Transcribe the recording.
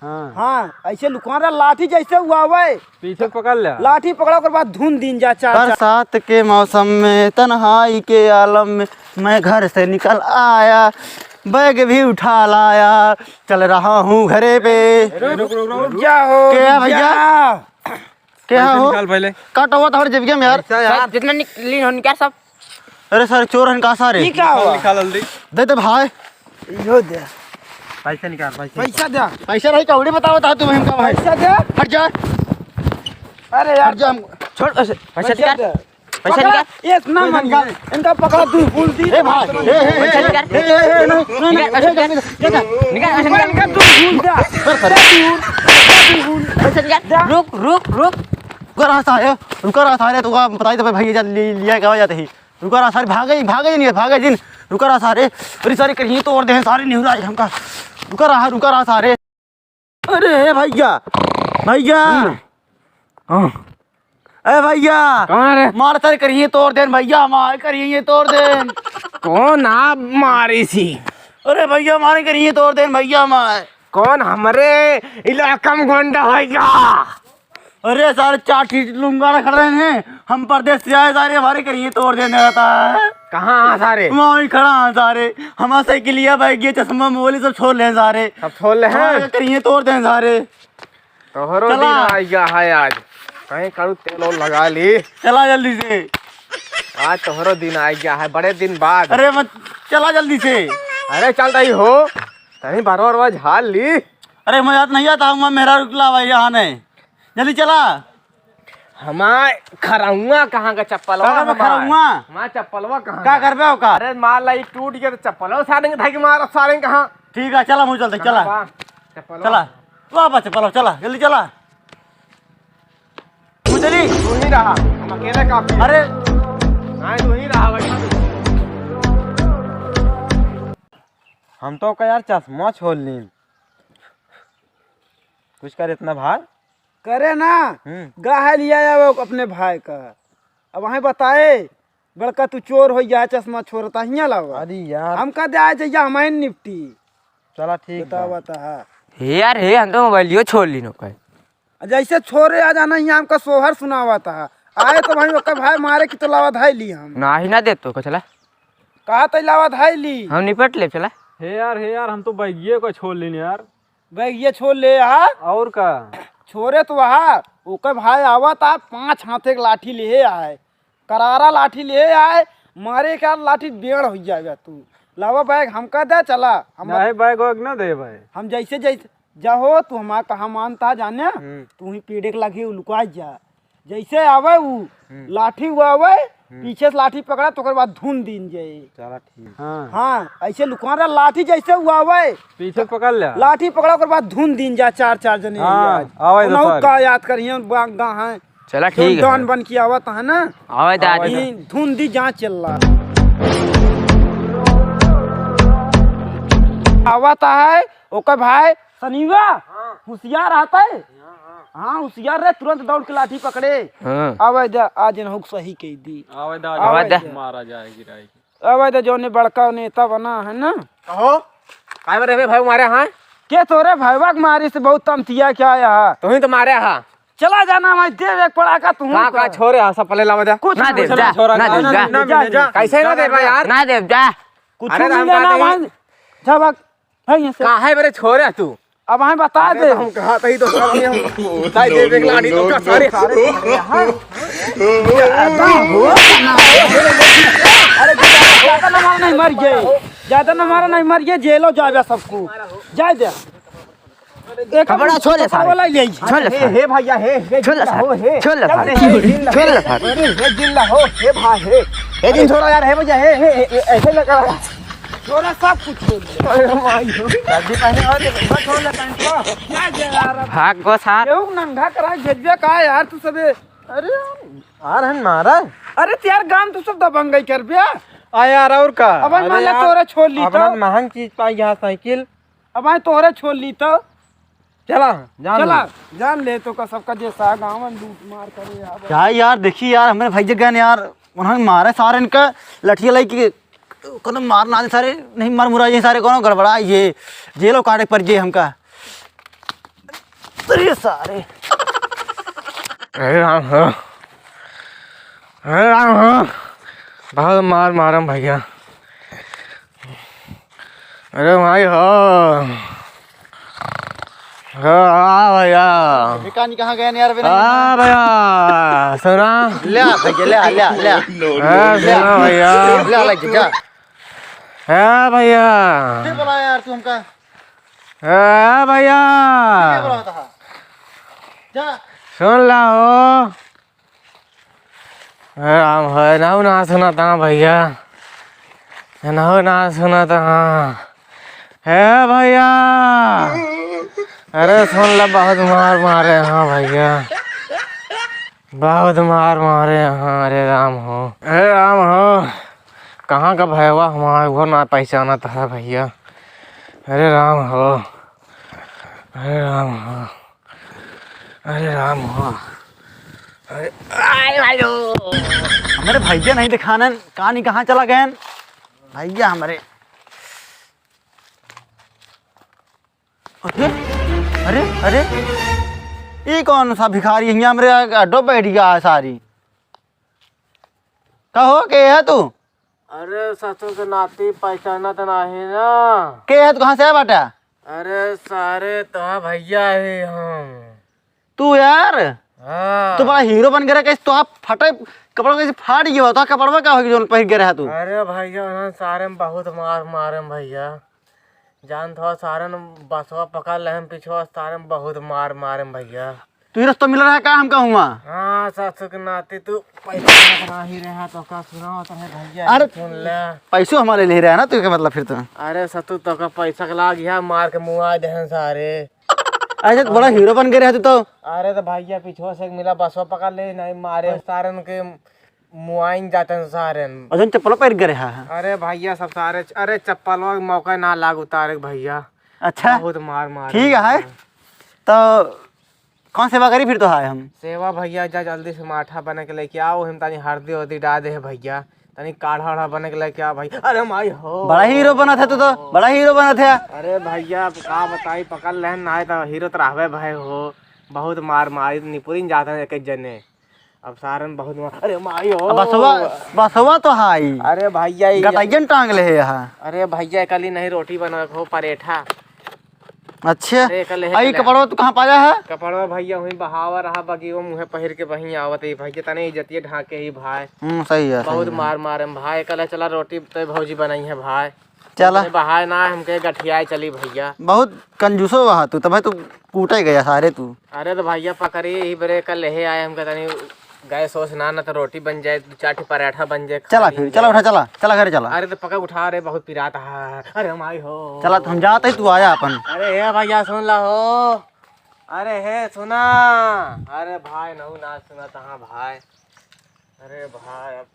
हाँ ऐसे लुकवा लाठी जैसे हुआ हुआ पीछे पकड़ लिया, लाठी पकड़ा के बाद धुन दिन जा चार बरसात के मौसम में तन्हाई के आलम में मैं घर से निकल आया, बैग भी उठा लाया, चल रहा हूँ घरे पे। रुक जाओ क्या भैया क्या हो निकाल पहले। काटा हुआ था जेब में यार, जितना निकली हो निकाल सब। अरे सारे चोर हैं कहाँ सारे, ये क्या हुआ? निकाल जल्दी, दे दे भाई, यो दे पैसा निकाल, पैसा दे, पैसा नहीं कौड़ी बताओ था तुम्हें इनका भाई, पैसा दे। हट जा, अरे यार हट जा, छोड़ पैसा निकाल, दे। पैसा निकाल, ये इतना महंगा इनका पकड़ा तू फूल दी ए भाई पैसा निकाल, निकाल तू फूल पैसा निकाल। रुक रुक रुक, रुका रहा सारे तो बताई तो भैया लिया क्या जाते ही, रुका रहा सारे भागे नहीं भागे जिन, रुका रहा सारे, अरे सारे कहीं तोड़ दे सारे निहुरा हमका, रुका रहा सारे। अरे भैया भैया ए भैया कौन है? मार सारे करिए तोड़ दे भैया, मार करिए तोड़ दे, कौन आप मारी सी? अरे भैया मारे करिए तोड़ दे भैया मार, कौन हमारे इलाका में गोंडा भैया? अरे सारे चाटी लुंगा खड़े हैं, हम परदेश से आए सारे, हमारे करिए तोड़ देने रहता है। कहाँ सारे? वहीं खड़ा है सारे, हमारा साइकिल लिया बैग ये चश्मा मोबाइल सब छोड़ ले सारे, सब छोड़ ले हैं? करिए तोड़ दें सारे, तोहरो दिन चला। आ गया है आज, कहीं करू तेल और लगा ली, चला जल्दी से, आज तोहरो दिन आ गया है बड़े दिन बाद। अरे मत चला जल्दी से, अरे चल रही हो कहीं बार झाल ली। अरे मैं याद नहीं आता हूँ, मेरा रुकला भाई यहाँ नहीं, जल्दी चला। हमार खरौआ कहाँ का चप्पल? हमारा चप्पलवा कहाँ? क्या कर रहे हो का? अरे मान ला टूट गया तो चप्पल सारेंगे धाई मार सारेंगे कहाँ? ठीक है चला मुझे चलते, चला चला वापस चलो, चला जल्दी चला, चली तू ही रहा, हम अकेले काफी। अरे नहीं तू ही रहा भाई। हम तो का यार चश्मा छोड़ ली, कुछ कर इतना भाई करे ना गाह लिया है वो अपने भाई का, अब वहीं बताए बड़का तू चोर हो जा चश्मा छोड़ता हिया लाओ। अरे यार हम का दे आज या हमारे निपटी चला ठीक बता है। बता हे यार हे हम तो मोबाइल छोड़ ली नो कहीं। जैसे छोरे आ जाना यहाँ हमका सोहर सुनावा था, आए तो भाई ओकर भाई मारे की तो लावा धाई ली, हम ना ही ना दे तो को चला, कहा तो लावा धाई ली, हम निपट ले चला। हे यार हम तो बैगिए को छोड़ ली यार, बैग ये छोड़ ले आ और का छोरे तो वहा ओकर भाई आवा था, 5 हाथे के लाठी ले आए, करारा लाठी ले आए, मारे का लाठी डेढ़ हो जाएगा। तू लावा बैग हमका दे चला, हम नहीं बैग वैग ना दे भाई, हम जैसे जैसे जाहो तू हमारा कहा मानता जाने, तू ही पीड़े के लगे लुका जा, जैसे आवे वो लाठी हुआ आवे पीछे से लाठी पकड़ा तो बाद धुन दिन जाए। चला ठीक, हाँ ऐसे लुकवा लाठी जैसे हुआ आवे पीछे पकड़ लिया, लाठी पकड़ा के बाद धुन दिन जा, 4 जने आवे तो सारे। का याद करिए बागा है चला ठीक है, डॉन बन के आवत है ना, आवे दादी धुन दी जहाँ चल रहा आवता है ओकर भाई सनीवा होशियार आता है, हाँ होशियार रहे, तुरंत दौड़ के लाठी पकड़े। आवे दे आज न सही कह दी, आवे दे मारा जाएगी राई, आवे दे जो ने बड़का नेता बना है ना। कहो काय बरे भाई मारे हाँ के तोरे भाईवा के मारी से बहुत तमतिया क्या आया, तू ही तो मारे हाँ, चला जाना मैं देव एक पड़ा का तू का छोरे हाँ सब पले लावा दे कुछ ना देव जा, ना देव जा, कैसे ना दे यार, ना देव जा, कुछ अरे नहीं हम लेना कहते हैं- मैं झबक है ये से कहाँ है बरे छोरे तू? अब हमें बता दे हम कहा तही तो सारे हम उठाई दे एक लाठी तो का सारे अरे ज्यादा न मारा नहीं मर गए, ज्यादा न मारा नहीं मर गए, जेलो जावे सबको जाए दे एक कपड़ा छोड़ ले सारे, वाला ले छोड़ ले हे भैया हे छोड़ ले सारे, छोड़ ले सारे, छोड़ ले सारे, हे जिंदा हो हे भाई हे दिन छोड़ो यार, हे भैया हे ऐसे लगा छोड़ा सब कुछ छोड़ दे, अरे माई जल्दी पहले और छोड़ ले पैंट को क्या जे यार भाग गो सार, केहू नंगा करा भेजबे का यार तू सबे, अरे यार हन मारा, अरे यार गाम तू सब दबंगई कर बिया आ यार और का, अब मान ले तोरे छोड़ ली अपना तो, महंग चीज पाई यहाँ साइकिल, अब तोरे छोड़ ली तो चला जान चला लो। जान ले तो का सबका जैसा गाँव में लूट मार करे यार। क्या यार देखिए यार हमारे भाई जगह ने यार उन्होंने मारे सारे, इनका लठिया लाई के कौन मार ना सारे नहीं मार मुरा ये सारे कौन गड़बड़ा ये जेलो काटे पर जे हमका अरे सारे अरे राम हो, अरे राम हो, बहुत मार मारम भैया। अरे भाई हो, भैया, भिकानी कहाँ गए यार? भैया सुना, ले भैया, ले सुना भैया, ले जा। भैया, फिर बोला यार तू हमका, भैया, क्या बोला था? जा। सुन ला हो, राम है ना सुना था भैया, ना सुना था है भैया। अरे सुन ला, बहुत मार मारे हाँ भैया, बहुत मार मारे हाँ। अरे राम हो, कहाँ का भैया हमारे वो ना पहचाना था भैया। अरे राम हो, अरे राम हो, अरे राम हो, अरे हमारे भैया नहीं दिखाना, कहानी कहाँ चला गए भैया हमारे? अरे अरे ये कौन सा भिखारी यहाँ मेरे अड्डो बैठ गया है सारी? कहो के है तू? अरे ससुर के नाती पहचाना तो नहीं ना। के है तू? कहाँ से है बेटा? अरे सारे तो भैया है हम। तू यार हाँ। तू बड़ा हीरो बन गया कैसे? तो आप फटे कपड़ों कैसे फाड़ गया? तो कपड़वा क्या होगी जो पहन के रहा तू? अरे भैया उन्होंने सारे में बहुत मार मारे भैया, जान था सारे बसवा पकड़ ले पिछवा, सारे में बहुत मार मारे भैया। तू रास्ता मिल रहा है का हम कहूँगा? हाँ ससुर के नाती तू पैसा बना ही रहा तो का सुना होता है भैया। अरे सुन ले, पैसों हमारे ले रहा है ना तू? क्या मतलब फिर तो? अरे ससुर तो का पैसा ला गया, मार के मुँह आए दे सारे। ऐसे तो बड़ा हीरो बन के रहते तो। अरे तो भैया पीछे से मिला बसवा पकड़ ले, नहीं मारे सारे के मुआइन जाते हैं सारे। अजन चप्पल पहन के रहा है? अरे भैया सब सारे, अरे चप्पल मौका ना लाग उतारे भैया। अच्छा बहुत मार मार। ठीक है, तो कौन सेवा करी फिर तो है हम? सेवा भैया जा जल्दी से माठा बने के लेके आओ, हम तनी हल्दी उर्दी डाल दे भैया, तनी काढ़ा वाढ़ा बने के लेके आओ भैया। अरे माई हो, बड़ा हीरो बना था तू तो, बड़ा हीरो बना था। अरे भैया का बताई, पकड़ ले ना तो हीरो तो रहबे भाई हो। बहुत मार मारी निपुरिन जाते हैं एक जने, अब सारन बहुत मार। अरे माई हो, बसवा तो है। अरे भैया गटाइजन टांग ले है यहाँ। अरे भैया कल ही नहीं रोटी बना हो, परेठा। अच्छा अरे कल आई कपड़वा तू कहाँ पाया है? कपड़वा भैया वही बहावा रहा बाकी वो मुँह पहिर के वहीं आवत है भैया, तने इज्जतिये ढाके ही भाई। सही है। बहुत मार मारे भाई, कल चला रोटी तो भौजी बनाई है भाई। चला बहाय ना हमके गठिया चली भैया। बहुत कंजूसो वहा तू तो भाई, तू कूटे गया सारे तू। अरे तो भैया पकड़ी ही बरे कल ले आए हमके, तनी गए सोच ना तो रोटी बन जाए, 2-4 पराठा बन जाए। चला फिर, चला उठा, चला घर चला। अरे तो पका उठा रहे, बहुत पिराता है। अरे माई हो, चला तो हम जाते, तू आया अपन। अरे हे भैया सुन ला हो, अरे हे सुना, अरे भाई नहु ना सुना तहाँ भाई। अरे भाई अब